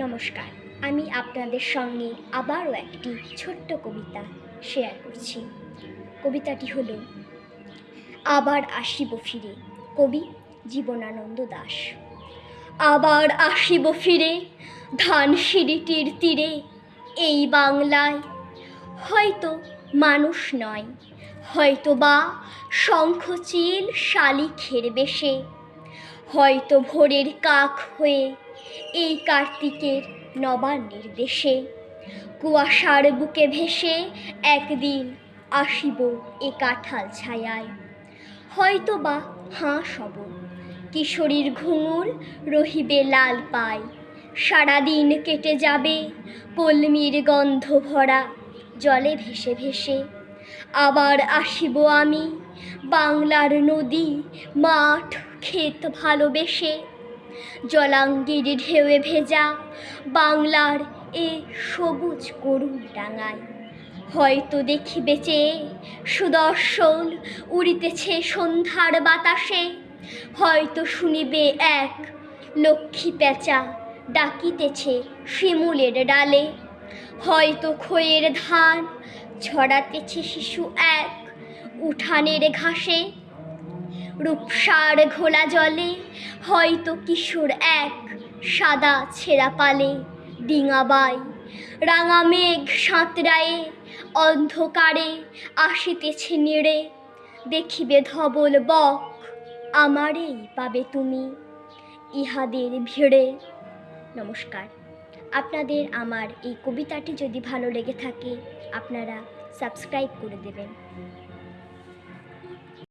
নমস্কার, আমি আপনাদের সঙ্গে আবারও একটি ছোট্ট কবিতা শেয়ার করছি। কবিতাটি হলো আবার আসিব ফিরে, কবি জীবনানন্দ দাশ। আবার আসিব ফিরে ধানসিঁড়িটির তীরে, এই বাংলায় হয়তো মানুষ নয়, হয়তো বা শঙ্খচিল শালিখের বেশে, হয়তো ভোরের কাক হয়ে এই কার্তিকের নবান্নের দেশে, কুয়াশার বুকে ভেসে একদিন আসিব এ কাঁঠাল ছায়ায়, হয়তো বা হাঁস হব, কিশোরীর ঘুঙুর রহিবে লাল পায়, সারাদিন কেটে যাবে কলমির গন্ধ ভরা জলে ভেসে ভেসে। আবার আসিব আমি বাংলার নদী মাঠ ক্ষেত ভালোবেসে, জলাঙ্গির ঢেউয়ে ভেজা বাংলার এ সবুজ করুণ ডাঙায়, হয়তো দেখিবে চেয়ে সুদর্শন উড়িতেছে সন্ধ্যার বাতাসে, হয়তো শুনিবে এক লক্ষ্মী পেঁচা ডাকিতেছে শিমুলের ডালে, হয়তো খইয়ের ধান ছড়াতেছে শিশু এক উঠানের ঘাসে, রূপসার ঘোলা জলে হয়তো কিশোর এক সাদা ছেঁড়া পালে ডিঙাবাই, রাঙা মেঘ সাঁতরায়ে অন্ধকারে আসিতেছে নেড়ে, দেখিবে ধবল বক আমারেই পাবে তুমি ইহাদের ভিড়ে। নমস্কার। আপনাদের আমার এই কবিতাটি যদি ভালো লেগে থাকে আপনারা সাবস্ক্রাইব করে দেবেন।